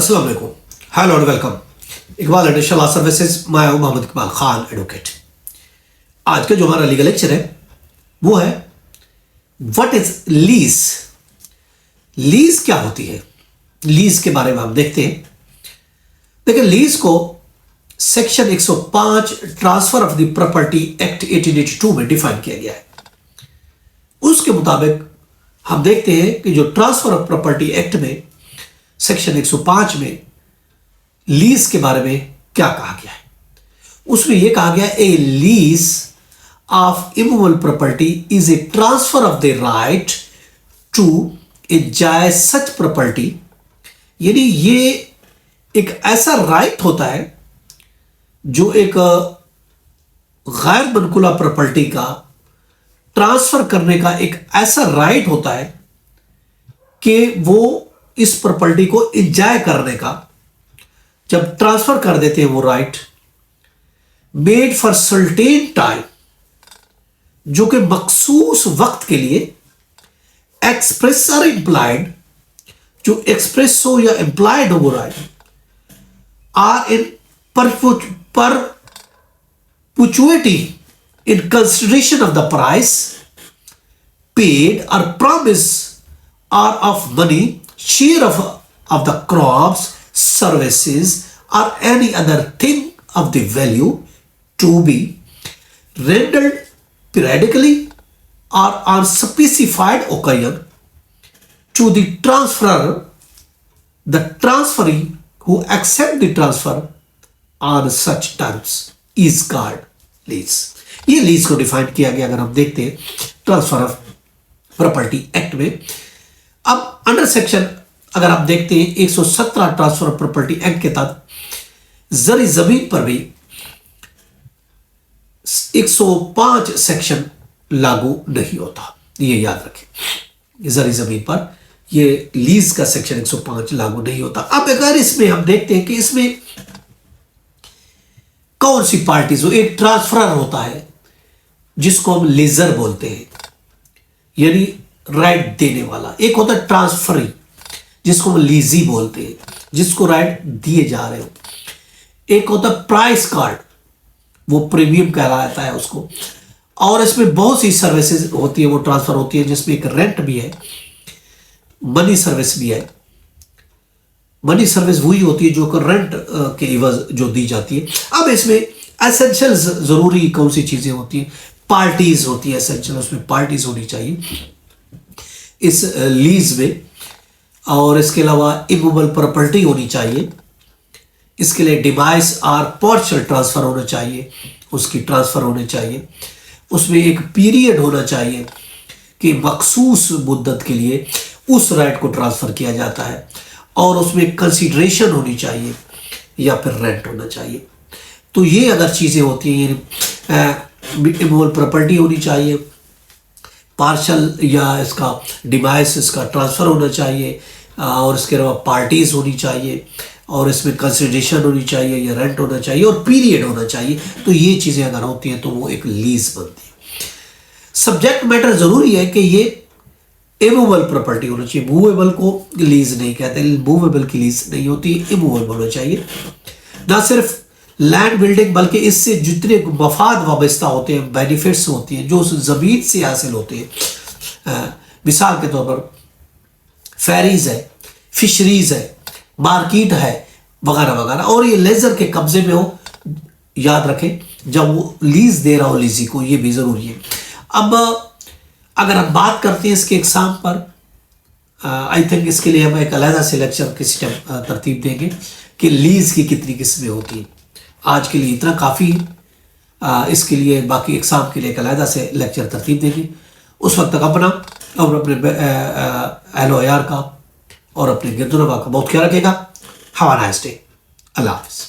अस्सलाम वालेकुम, hello and welcome. Iqbal additional law services, मैं हूं मोहम्मद इकबाल खान एडवोकेट। आज का जो हमारा लीगल लेक्चर है वो है व्हाट इज लीज। लीज क्या होती है, लीज के बारे में हम देखते हैं। देखिए, लीज को section 105 transfer of the property act 1882 में डिफाइन किया गया है। उसके मुताबिक हम देखते हैं कि जो ट्रांसफर ऑफ प्रॉपर्टी एक्ट में सेक्शन 105 में लीज के बारे में क्या कहा गया है। उसमें यह कहा गया a lease of immovable property is a transfer of the right to a enjoy such property. यानी ये एक ऐसा राइट होता है जो एक गैर मनकुला प्रॉपर्टी का ट्रांसफर करने का एक ऐसा राइट होता है कि वो इस प्रॉपर्टी को एंजॉय करने का जब ट्रांसफर कर देते हैं वो right made for certain time, जो कि मखसूस वक्त के लिए एक्सप्रेस और इंप्लाइड, जो एक्सप्रेस हो या इंप्लाइड हो वो right or in perpetuity in consideration of the price paid और promise or of money, share of the crops, services, or any other thing of the value to be rendered periodically or on specified occasion to the transferor, the transferee who accept the transfer on such terms is called lease। ये lease को define किया गया अगर हम देखते हैं transfer of property act में। अब अंडर सेक्शन अगर आप देखते हैं 117 ट्रांसफर ऑफ प्रॉपर्टी एक्ट के तहत जरी जमीन पर भी 105 सेक्शन लागू नहीं होता, ये याद रखें। जरी जमीन पर ये लीज का सेक्शन 105 लागू नहीं होता। अब अगर इसमें हम देखते हैं कि इसमें कौन सी पार्टीज हो, एक ट्रांसफरर होता है जिसको हम लीजर बोलते हैं, यानी राइट देने वाला। एक होता है ट्रांसफरी जिसको हम लीजी बोलते हैं, जिसको राइट दिए जा रहे हो। एक होता है प्राइस कार्ड, वो प्रीमियम कहलाता है उसको। और इसमें बहुत सी सर्विसेज होती है, वो ट्रांसफर होती है जिसमें एक रेंट भी है, मनी सर्विस भी है। मनी सर्विस वही होती है जो रेंट के इवज जो दी जाती है। अब इसमें एसेंशियल्स जरूरी कौन सी चीजें होती हैं, पार्टीज होती है एसेंशियल, उसमें पार्टीज होनी चाहिए इस लीज में। और इसके अलावा इमूवेबल प्रॉपर्टी होनी चाहिए। इसके लिए डिवाइस और पार्शियल ट्रांसफर होना चाहिए, उसकी ट्रांसफर होनी चाहिए। उसमें एक पीरियड होना चाहिए कि मखसूस मुद्दत के लिए उस राइट को ट्रांसफर किया जाता है। और उसमें कंसीडरेशन होनी चाहिए या फिर रेंट होना चाहिए। तो ये अगर चीज़ें होती हैं, इमूवेबल प्रॉपर्टी होनी चाहिए, पार्शल या इसका डिवाइस इसका ट्रांसफ़र होना चाहिए, और इसके अलावा पार्टीज़ होनी चाहिए, और इसमें कंसिडरेशन होनी चाहिए या रेंट होना चाहिए, और पीरियड होना चाहिए। तो ये चीज़ें अगर होती हैं तो वो एक लीज बनती है। सब्जेक्ट मैटर ज़रूरी है कि ये इमूवेबल प्रॉपर्टी होना चाहिए। मूवेबल को लीज नहीं कहते, मूवेबल की लीज नहीं होती, इमूवेबल होना चाहिए। ना सिर्फ लैंड बिल्डिंग बल्कि इससे जितने मफाद वाबस्ता होते हैं, बेनिफिट्स होती हैं जो उस ज़मीन से हासिल होते हैं। मिसाल के तौर पर फेरीज है, फिशरीज है, मार्केट है, वगैरह वगैरह। और ये लेजर के कब्जे में हो, याद रखें जब वो लीज दे रहा हो लीजी को, ये भी ज़रूरी है। अब अगर हम बात करते हैं इसके एग्जाम पर, आई थिंक इसके लिए हम एक अलहदा से लेक्चर किसी टाइम तरतीब देंगे कि लीज की कितनी किस्में होती हैं। आज के लिए इतना काफ़ी है। इसके लिए बाकी एग्जाम के लिए एक अलहदा से लेक्चर तरतीब देंगे। उस वक्त तक अपना और अपने अहलो अयार का और अपने गिरदुनवा का बहुत ख्याल रखेगा। Have a nice day. अल्लाह हाफ़िज़।